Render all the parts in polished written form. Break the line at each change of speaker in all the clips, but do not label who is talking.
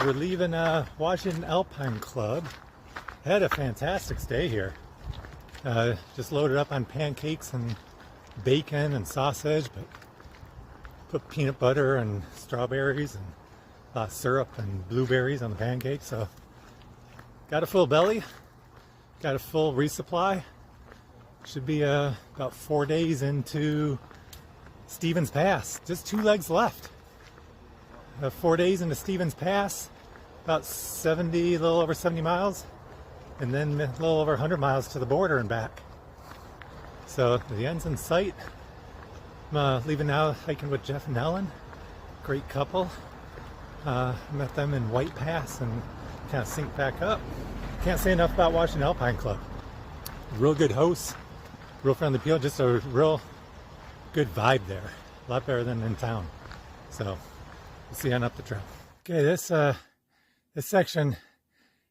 We're leaving Washington Alpine Club. Had a fantastic stay here. Just loaded up on pancakes and bacon and sausage, but put peanut butter and strawberries and syrup and blueberries on the pancakes. So got a full belly, got a full resupply. Should be about 4 days into Stevens Pass. Just 2 legs left. 4 days into Stevens Pass, about 70, a little over 70 miles, and then a little over 100 miles to the border and back. So the end's in sight. I'm leaving now, hiking with Jeff and Ellen. Great couple. Met them in White Pass and kind of synced back up. Can't say enough about Washington Alpine Club. Real good hosts, real friendly people, just a real good vibe there. A lot better than in town. So we'll see you on up the trail. Okay, this section,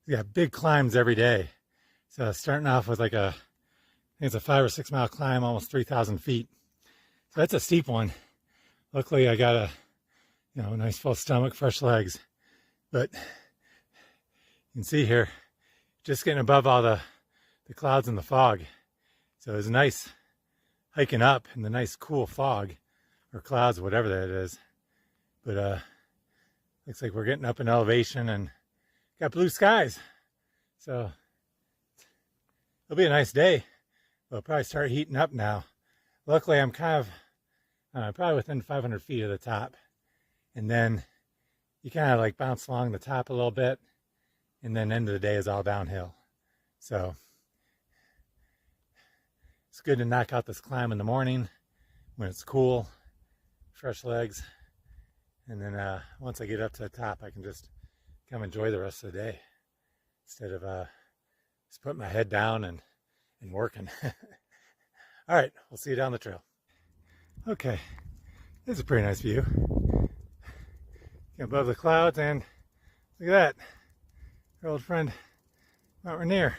you got big climbs every day. So starting off with like I think it's a 5 or 6 mile climb, almost 3,000 feet. So that's a steep one. Luckily I got a nice full stomach, fresh legs. But you can see here, just getting above all the clouds and the fog. So it was nice hiking up in the nice cool fog or clouds, whatever that is. But looks like we're getting up in elevation and got blue skies. So it'll be a nice day. We'll probably start heating up now. Luckily I'm kind of probably within 500 feet of the top. And then you kind of like bounce along the top a little bit. And then end of the day is all downhill. So it's good to knock out this climb in the morning when it's cool, fresh legs. And then once I get up to the top, I can just come enjoy the rest of the day instead of just putting my head down and working. All right, we'll see you down the trail. Okay, this is a pretty nice view. Get above the clouds and look at that. Our old friend Mount Rainier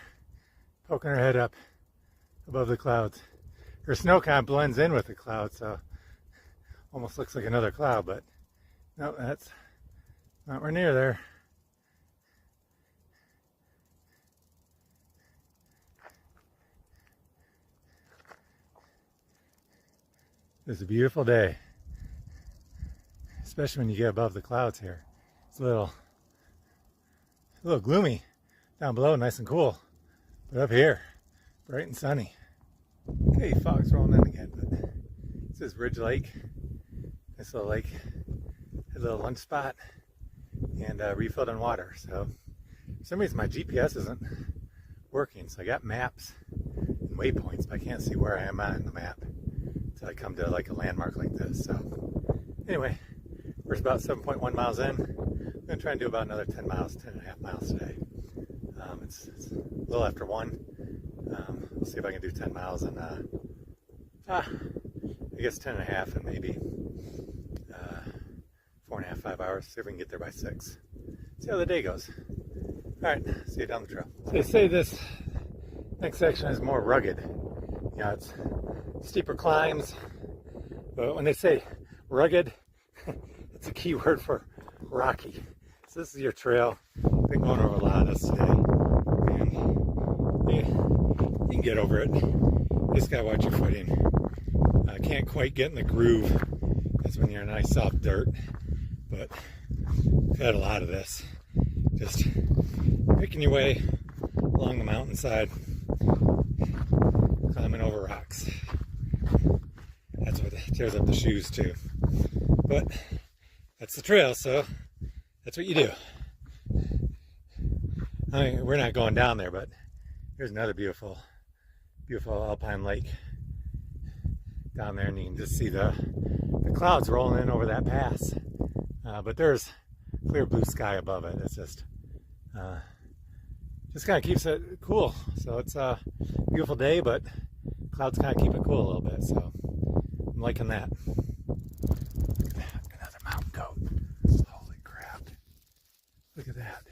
poking her head up above the clouds. Her snow kind of blends in with the clouds, so almost looks like another cloud, but no, that's Mount Rainier there. It's a beautiful day, especially when you get above the clouds here. It's a little gloomy down below, nice and cool, but up here, bright and sunny. Okay, fog's rolling in again, but this is Ridge Lake. This little lake, a little lunch spot, and refilled on water. So for some reason my GPS isn't working, so I got maps and waypoints, but I can't see where I am on the map until I come to like a landmark like this. So anyway, we're about 7.1 miles in. I'm gonna try and do about another 10 miles, 10.5 miles today. It's a little after 1. We'll see if I can do 10 miles in I guess 10.5 and maybe 4.5, 5 hours. See if we can get there by 6. See how the day goes. All right, see you down the trail. So they say this next section is more rugged. You know, it's steeper climbs, but when they say rugged, it's a key word for rocky. So this is your trail. Been going over a lot of this today, and you can get over it. You just gotta watch your footing. I can't quite get in the groove. That's when you're in nice soft dirt, but I've had a lot of this. Just picking your way along the mountainside, climbing over rocks. That's what tears up the shoes too. But that's the trail, so that's what you do. I mean, we're not going down there, but here's another beautiful alpine lake down there, and you can just see the clouds rolling in over that pass. But there's clear blue sky above it. It's just kind of keeps it cool. So it's a beautiful day, but clouds kind of keep it cool a little bit. So I'm liking that. Look at that, another mountain goat. Holy crap. Look at that.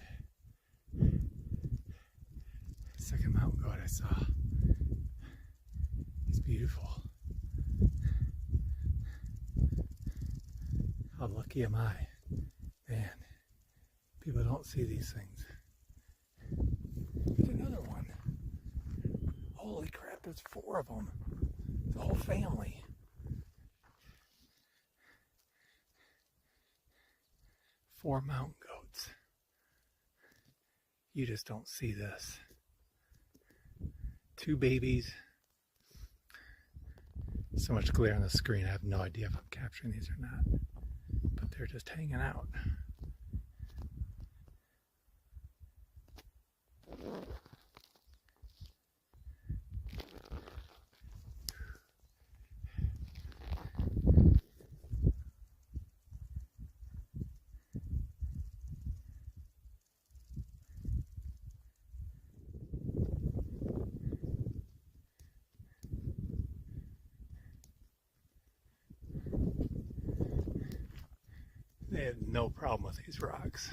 Second mountain goat I saw. He's beautiful. How lucky am I? Man, People don't see these things. There's another one. Holy crap, there's 4 of them. The whole family. Four mountain goats. You just don't see this. 2 babies. So much glare on the screen, I have no idea if I'm capturing these or not. But they're just hanging out. They have no problem with these rocks.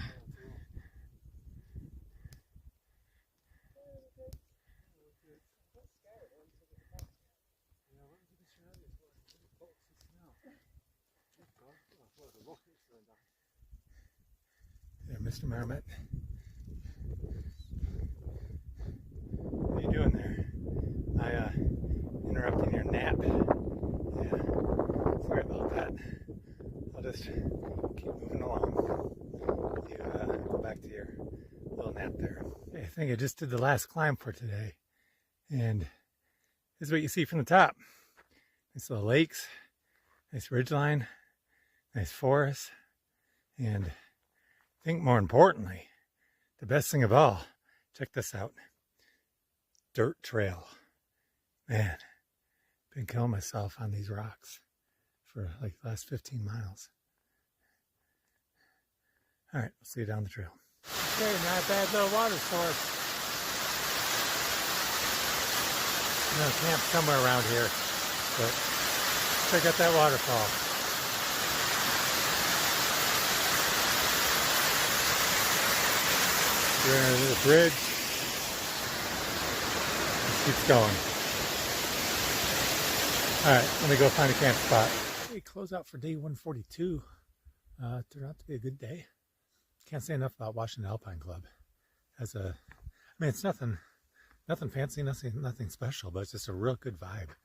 There, Mr. Marmot. What are you doing there? I interrupting your nap. Yeah, sorry about that. I'll just keep moving along. You go back to your little nap there. I think I just did the last climb for today, and this is what you see from the top. Nice little lakes, nice ridgeline, nice forest, and I think more importantly, the best thing of all, check this out. Dirt trail. Man, been killing myself on these rocks for like the last 15 miles. All right, we'll see you down the trail. Okay, not a bad little water source. I'm gonna camp somewhere around here, but check out that waterfall. We're in a little bridge. It keeps going. All right, let me go find a camp spot. Okay, close out for day 142. Turned out to be a good day. Can't say enough about Washington Alpine Club. I mean, it's nothing fancy, nothing special, but it's just a real good vibe.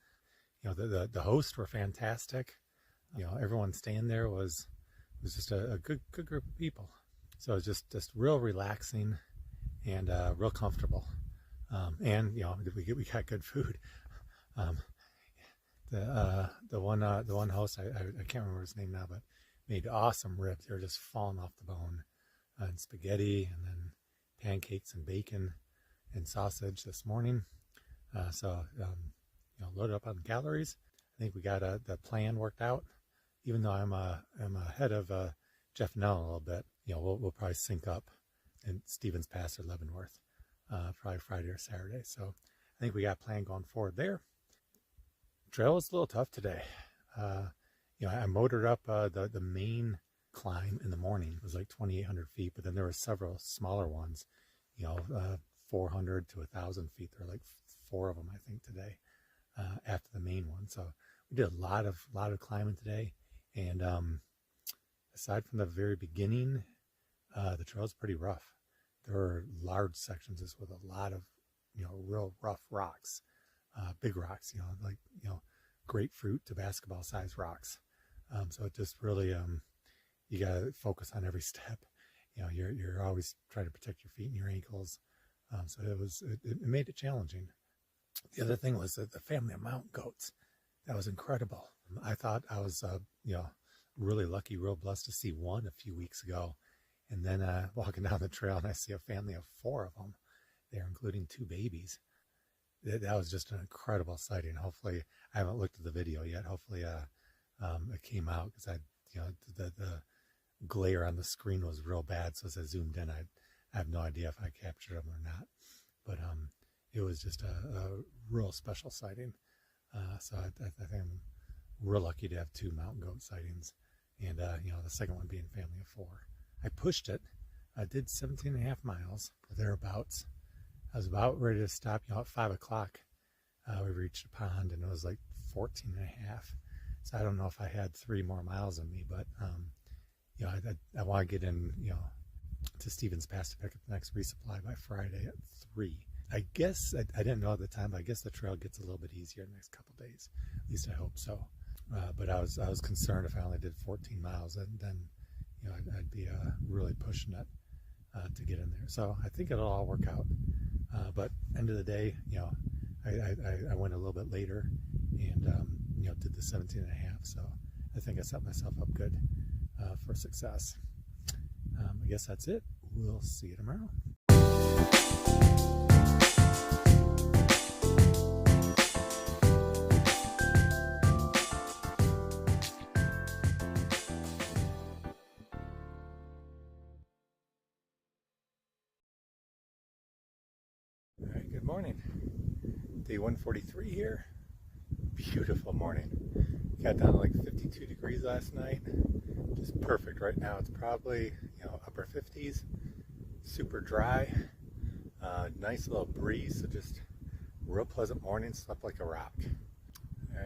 You know, the hosts were fantastic. You know, everyone staying there was just a good group of people. So it's just real relaxing and real comfortable. And you know, we got good food. The one host, I can't remember his name now, but made awesome ribs. They were just falling off the bone, and spaghetti, and then pancakes and bacon and sausage this morning. So you know, loaded up on calories. I think we got the plan worked out. Even though I'm ahead of Jeff Nell a little bit, you know, we'll probably sync up in Stevens Pass or Leavenworth, probably Friday or Saturday. So I think we got a plan going forward there. Trail was a little tough today. You know, I motored up the main climb in the morning. It was like 2,800 feet, but then there were several smaller ones, you know, 400 to 1,000 feet. There were like 4 of them, I think, today after the main one. So we did a lot of climbing today. And aside from the very beginning, the trail's pretty rough. There are large sections just with a lot of, you know, real rough rocks, big rocks, you know, like, you know, grapefruit to basketball size rocks. So it just really, you got to focus on every step. You know, you're always trying to protect your feet and your ankles. So it made it challenging. The other thing was the family of mountain goats. That was incredible. I thought I was, you know, really lucky, real blessed to see one a few weeks ago. And then walking down the trail, and I see a family of 4 of them there, including 2 babies. That was just an incredible sighting. Hopefully, I haven't looked at the video yet. Hopefully, it came out, because you know, the glare on the screen was real bad. So as I zoomed in, I have no idea if I captured them or not. But it was just a real special sighting. So I think I'm real lucky to have 2 mountain goat sightings, and you know, the second one being family of 4. I pushed it. I did 17.5 miles, thereabouts. I was about ready to stop. You know, at 5 o'clock, we reached a pond, and it was like 14.5. So I don't know if I had 3 more miles in me, but you know, I want to get in, you know, to Stevens Pass to pick up the next resupply by Friday at 3. I guess, I didn't know at the time, but I guess the trail gets a little bit easier in the next couple days. At least I hope so. But I was concerned if I only did 14 miles, and then I'd be really pushing it to get in there. So I think it'll all work out. But end of the day, I went a little bit later and did the 17 and a half. So I think I set myself up good for success. I guess that's it. We'll see you tomorrow. All right, good morning. Day 143 here. Beautiful morning. Got down to like 52 degrees last night. Just perfect right now. It's probably upper 50s. Super dry. Nice little breeze. So just real pleasant morning. Slept like a rock.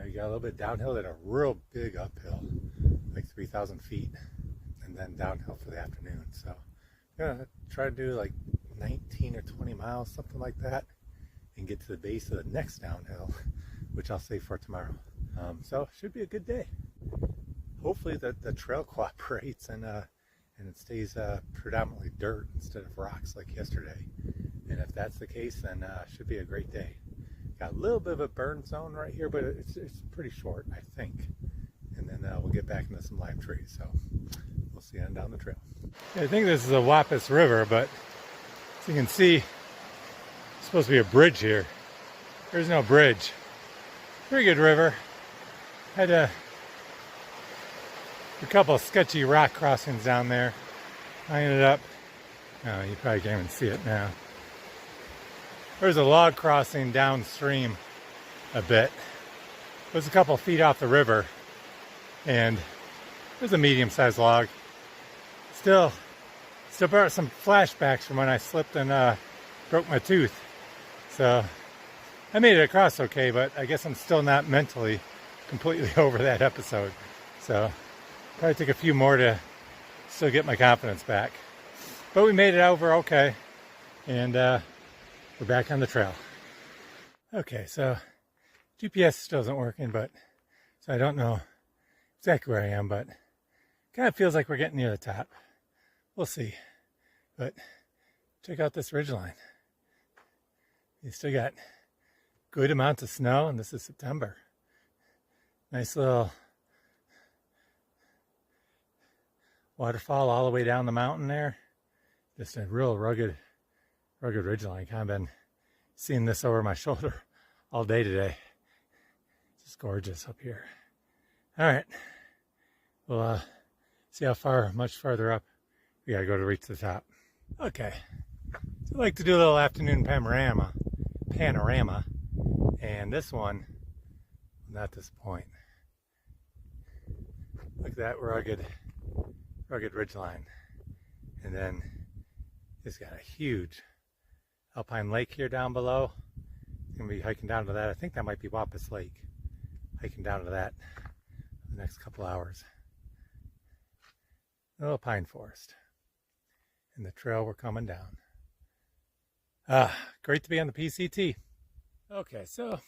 You got a little bit downhill and a real big uphill, like 3,000 feet, and then downhill for the afternoon. So I'm gonna try to do like 19 or 20 miles, something like that, and get to the base of the next downhill, which I'll save for tomorrow. So should be a good day. Hopefully the trail cooperates and it stays predominantly dirt instead of rocks like yesterday. And if that's the case, then should be a great day. Got a little bit of a burn zone right here, but it's pretty short, I think. And then we'll get back into some live trees. So we'll see on down the trail. I think this is the Wampus River, but as you can see, it's supposed to be a bridge here. There's no bridge. Pretty good river. Had a couple of sketchy rock crossings down there. I ended up, oh, you probably can't even see it now. There's a log crossing downstream a bit. It was a couple feet off the river, and it was a medium-sized log. Still brought some flashbacks from when I slipped and broke my tooth. So I made it across okay, but I guess I'm still not mentally completely over that episode. So probably took a few more to still get my confidence back. But we made it over okay, and we're back on the trail. Okay, so GPS still isn't working, but so I don't know exactly where I am, but kind of feels like we're getting near the top. We'll see. But check out this ridgeline. You still got good amounts of snow, and this is September. Nice little waterfall all the way down the mountain there. Just a real rugged ridgeline. Kind of been seeing this over my shoulder all day today. Just gorgeous up here. All right, we'll see how much farther up we gotta go to reach the top. Okay, so I like to do a little afternoon panorama, and this one will not disappoint. Look at that rugged ridgeline, and then it's got a huge alpine lake here down below. I'm gonna be hiking down to that. I think that might be Wampus Lake. Hiking down to that the next couple hours. A little pine forest, and the trail we're coming down. Great to be on the PCT. Okay, so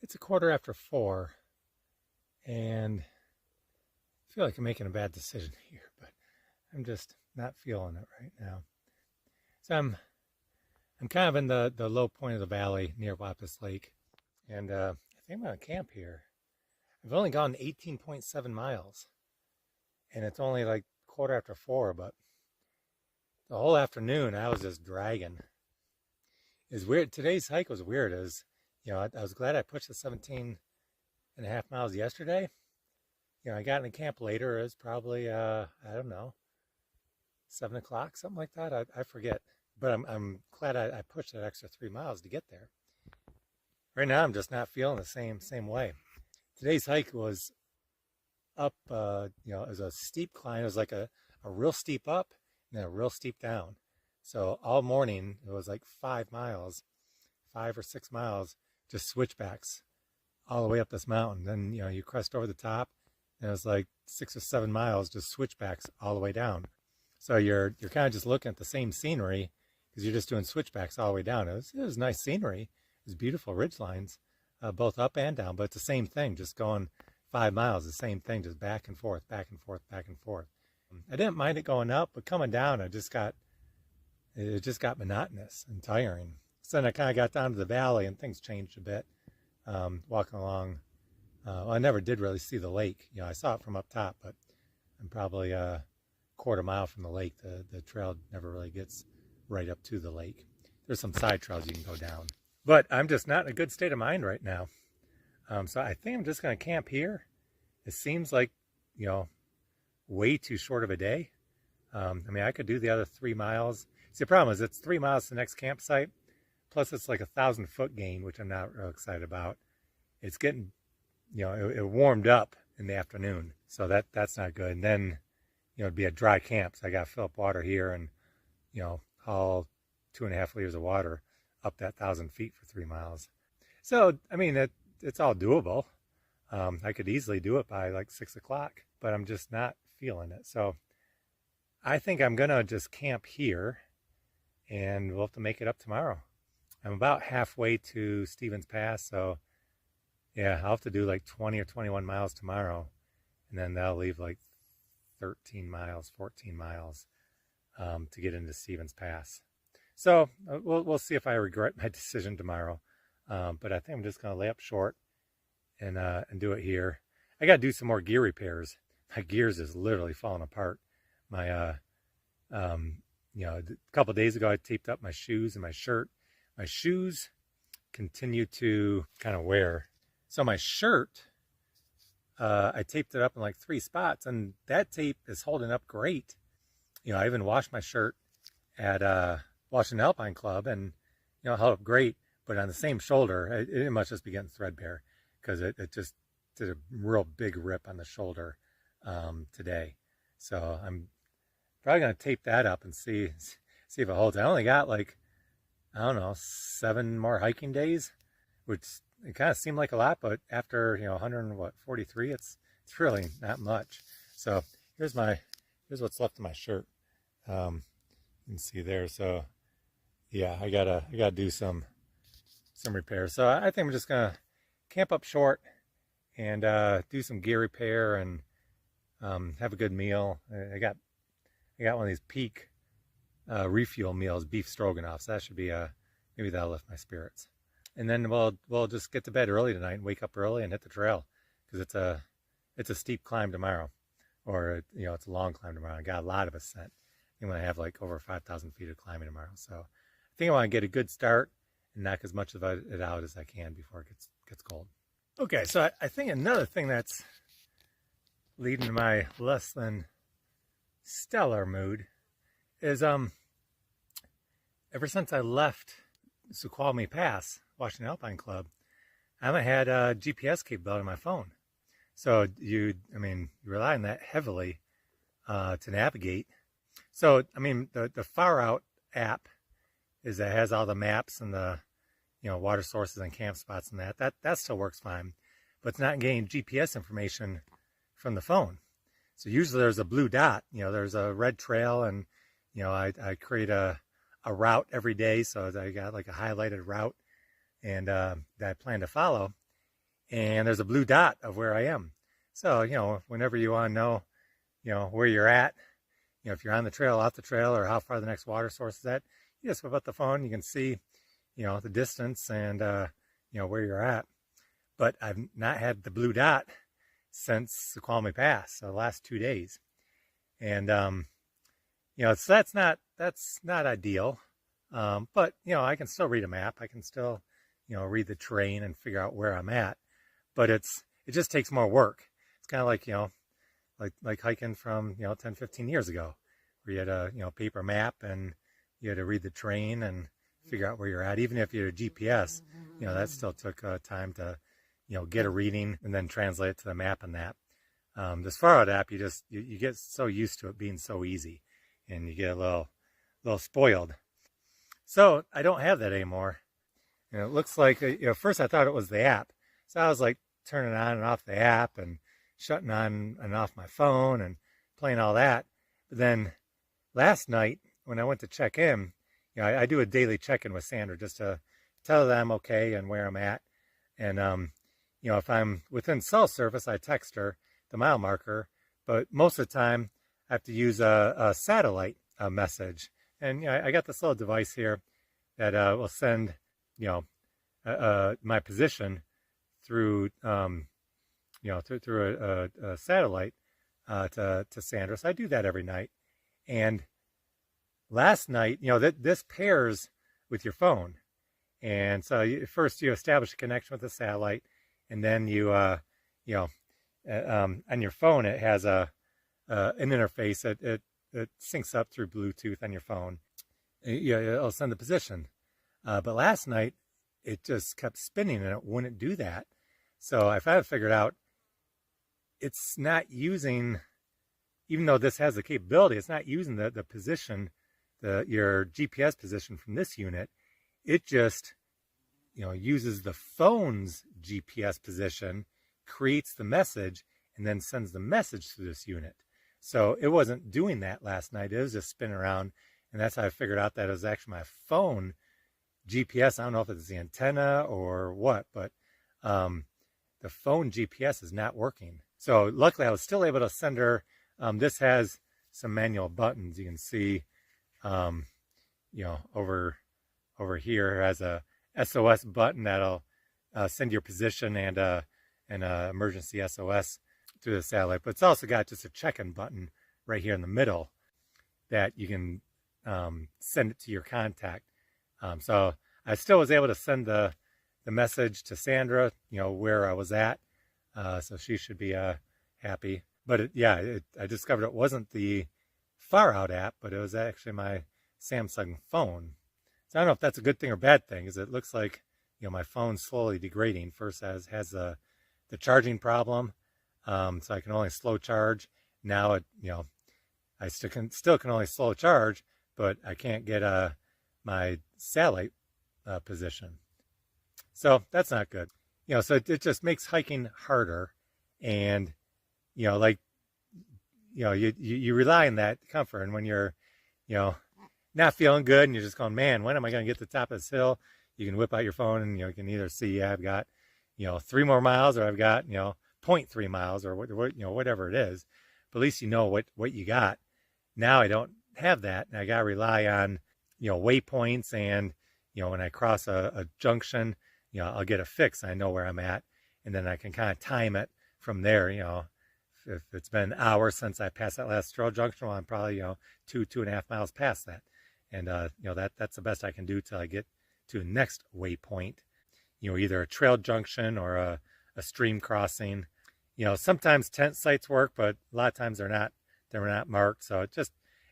it's 4:15, and I feel like I'm making a bad decision here, but I'm just not feeling it right now. So I'm kind of in the low point of the valley near Wampus Lake, and I think I'm going to camp here. I've only gone 18.7 miles, and it's only like 4:15, but the whole afternoon I was just dragging. It's weird. Today's hike was weird. I was glad I pushed the 17 and a half miles yesterday. I got into camp later. It was probably, I don't know, 7 o'clock, something like that. I forget. But I'm glad I pushed that extra 3 miles to get there. Right now, I'm just not feeling the same way. Today's hike was up, it was a steep climb. It was like a real steep up and then a real steep down. So all morning, it was like 5 or 6 miles, just switchbacks all the way up this mountain. Then, you crest over the top, and it was like 6 or 7 miles, just switchbacks all the way down. So you're kind of just looking at the same scenery because you're just doing switchbacks all the way down. It was nice scenery. It was beautiful ridge lines, both up and down, but it's the same thing, just going 5 miles, the same thing, just back and forth, back and forth, back and forth. I didn't mind it going up, but coming down, it just got monotonous and tiring. So then I kind of got down to the valley and things changed a bit. Walking along, well, I never did really see the lake. You know, I saw it from up top, but I'm probably a quarter mile from the lake. The trail never really gets right up to the lake. There's some side trails you can go down. But I'm just not in a good state of mind right now. So I think I'm just going to camp here. It seems like, you know, way too short of a day. I mean, I could do the other 3 miles. See, the problem is it's 3 miles to the next campsite. Plus, it's like 1,000-foot gain, which I'm not real excited about. It's getting, you know, it warmed up in the afternoon, so that's not good. And then, you know, it'd be a dry camp, so I got to fill up water here and, you know, haul 2.5 liters of water up that 1,000 feet for 3 miles. So, I mean, it's all doable. I could easily do it by like 6 o'clock, but I'm just not feeling it. So I think I'm going to just camp here, and we'll have to make it up tomorrow. I'm about halfway to Stevens Pass, so yeah, I'll have to do like 20 or 21 miles tomorrow, and then that'll leave like 13 miles, 14 miles to get into Stevens Pass. So we'll see if I regret my decision tomorrow, but I think I'm just going to lay up short and do it here. I got to do some more gear repairs. My gears is literally falling apart. My you know, a couple of days ago I taped up my shoes and my shirt. My shoes continue to kind of wear. So my shirt, I taped it up in like 3 spots, and that tape is holding up great. You know, I even washed my shirt at Washington Alpine Club, and, you know, it held up great. But on the same shoulder, it must just be getting threadbare because it just did a real big rip on the shoulder today. So I'm probably going to tape that up and see if it holds. I only got like, I don't know, 7 more hiking days, which it kind of seemed like a lot, but after, you know, 143, it's really not much. So here's what's left of my shirt. You can see there. So yeah, I gotta do some repairs. So I think I'm just gonna camp up short and do some gear repair and have a good meal. I got one of these Peak refuel meals, beef stroganoff. So that should be maybe that'll lift my spirits. And then we'll just get to bed early tonight and wake up early and hit the trail because it's a steep climb tomorrow, or, you know, it's a long climb tomorrow. I got a lot of ascent. I'm gonna have like over 5,000 feet of climbing tomorrow. So I think I want to get a good start and knock as much of it out as I can before it gets cold. Okay, so I think another thing that's leading to my less than stellar mood is ever since I left Suquamish Pass, Washington Alpine Club, I haven't had a GPS capability on my phone. So you rely on that heavily to navigate. So I mean, the Far Out app has all the maps and the, you know, water sources and camp spots and that still works fine, but it's not getting GPS information from the phone. So usually there's a blue dot, you know, there's a red trail, and, you know, I create a route every day. So I got like a highlighted route and that I plan to follow. And there's a blue dot of where I am. So, you know, whenever you want to know, you know, where you're at, you know, if you're on the trail, off the trail, or how far the next water source is at, you just whip out the phone, you can see, you know, the distance and, you know, where you're at. But I've not had the blue dot since Suquamish Pass, so the last 2 days. And, you know, so that's not ideal. But, you know, I can still read a map. I can still, you know, read the terrain and figure out where I'm at. But it just takes more work. It's kind of like, you know, like hiking from, you know, 10, 15 years ago, where you had a, you know, paper map and you had to read the terrain and figure out where you're at. Even if you had a GPS, you know, that still took time to, you know, get a reading and then translate it to the map and that. This Far Out app, you get so used to it being so easy, and you get a little spoiled. So I don't have that anymore. And it looks like, you know, first I thought it was the app. So I was like turning on and off the app and shutting on and off my phone and playing all that. But then last night when I went to check in, I do a daily check-in with Sandra just to tell her that I'm okay and where I'm at. And if I'm within cell service, I text her the mile marker. But most of the time, I have to use a satellite message. And I got this little device here that will send my position through through a satellite to Sandra. So I do that every night. And last night, this pairs with your phone. And so first you establish a connection with the satellite, and then on your phone it has an interface that syncs up through Bluetooth on your phone. It'll send the position. But last night it just kept spinning and it wouldn't do that. So I finally figured out it's not using, even though this has the capability, it's not using the position, your GPS position from this unit. It just, uses the phone's GPS position, creates the message, and then sends the message to this unit. So it wasn't doing that last night. It was just spinning around, and that's how I figured out that it was actually my phone GPS. I don't know if it's the antenna or what, but the phone GPS is not working. So luckily I was still able to send her, this has some manual buttons. You can see, over here has a SOS button that'll send your position and an emergency SOS through the satellite. But it's also got just a check-in button right here in the middle that you can send it to your contact. So I still was able to send the message to Sandra, where I was at. So she should be happy. But I discovered it wasn't the Far Out app, but it was actually my Samsung phone. So I don't know if that's a good thing or bad thing, because it looks like my phone's slowly degrading. First has the charging problem, so I can only slow charge. Now I still can only slow charge, but I can't get my satellite position. So that's not good. So it just makes hiking harder, and you rely on that comfort. And when you're not feeling good and you're just going, man, when am I going to get to the top of this hill? You can whip out your phone and you can either see I've got 3 more miles, or I've got 0.3 miles, or whatever it is. But at least you know what you got. Now I don't have that, and I got to rely on waypoints, and when I cross a junction, I'll get a fix. I know where I'm at, and then I can kind of time it from there. If it's been hours since I passed that last trail junction, well, I'm probably 2.5 miles past that, and that's the best I can do till I get to the next waypoint. Either a trail junction or a stream crossing. Sometimes tent sites work, but a lot of times they're not marked, so it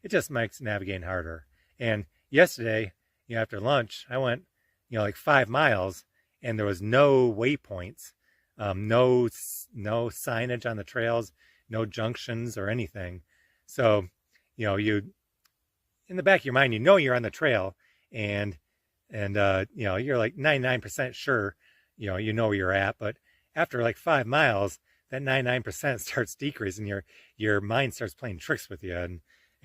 just makes navigating harder. And yesterday, after lunch, I went like 5 miles, and there was no waypoints, no signage on the trails, no junctions or anything. So you, in the back of your mind, you're on the trail, and you're like 99% sure you know where you're at. But after like 5 miles, that 99% starts decreasing. Your mind starts playing tricks with you and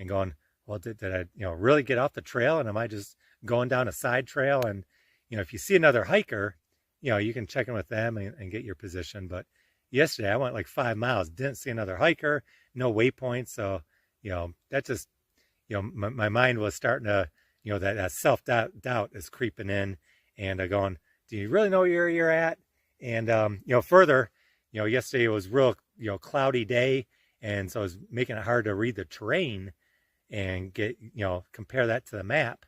going, well, did I really get off the trail, and am I just going down a side trail? And if you see another hiker, you can check in with them and get your position. But yesterday I went like 5 miles, didn't see another hiker, no waypoints. So that just my mind was starting to that self-doubt is creeping in, and going, do you really know where you're at? And further, yesterday it was real cloudy day, and so it was making it hard to read the terrain and get compare that to the map,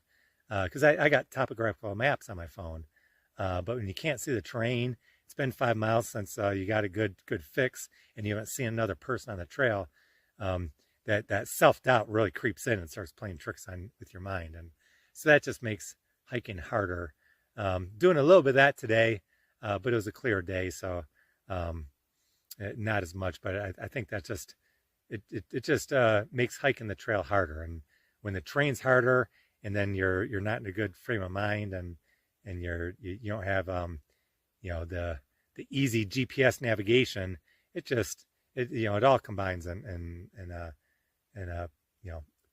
because I got topographical maps on my phone, but when you can't see the terrain, it's been 5 miles since you got a good fix, and you haven't seen another person on the trail. That self-doubt really creeps in and starts playing tricks with your mind, and so that just makes hiking harder. Doing a little bit of that today, but it was a clear day, so not as much. But I think that just makes hiking the trail harder. And when the terrain's harder, and then you're not in a good frame of mind, and you don't have the easy GPS navigation, it all combines and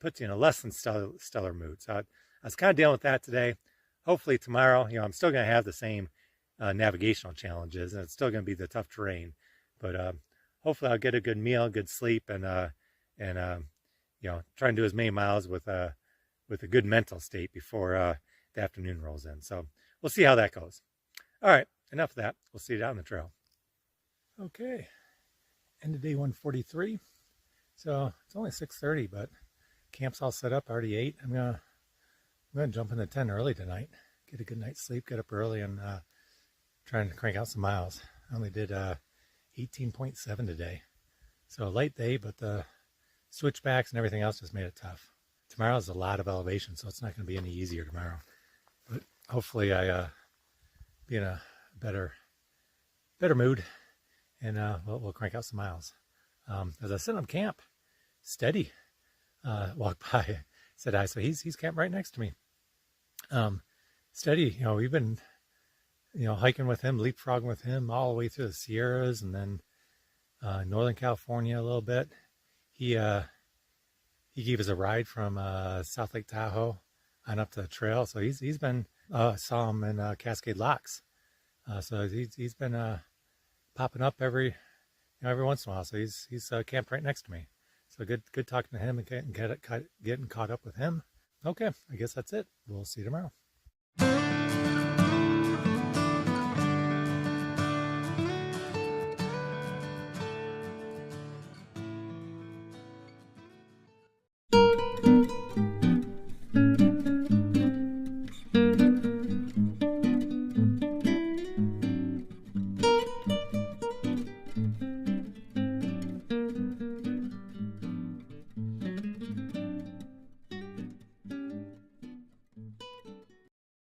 puts you in a less than stellar mood. So I was kind of dealing with that today. Hopefully tomorrow, I'm still going to have the same navigational challenges, and it's still going to be the tough terrain. But hopefully I'll get a good meal, good sleep, and try and do as many miles with a good mental state before the afternoon rolls in. So we'll see how that goes. All right, enough of that. We'll see you down the trail. Okay, end of day 143. So it's only 6:30, but camp's all set up. I already ate. I'm gonna jump in the tent early tonight, get a good night's sleep, get up early, and trying to crank out some miles. I only did 18.7 today, so a light day, but the switchbacks and everything else just made it tough. Tomorrow's a lot of elevation, so it's not going to be any easier tomorrow. But hopefully I be in a better mood, and we'll crank out some miles. As I sit on camp, Steady walked by, said hi. So he's camped right next to me. Steady, we've been hiking with him, leapfrogging with him all the way through the Sierras, and then Northern California a little bit. He gave us a ride from South Lake Tahoe on up to the trail. So he's been saw him in Cascade Locks. So he's been popping up every once in a while. So he's camped right next to me. So good talking to him and getting caught up with him. Okay, I guess that's it. We'll see you tomorrow.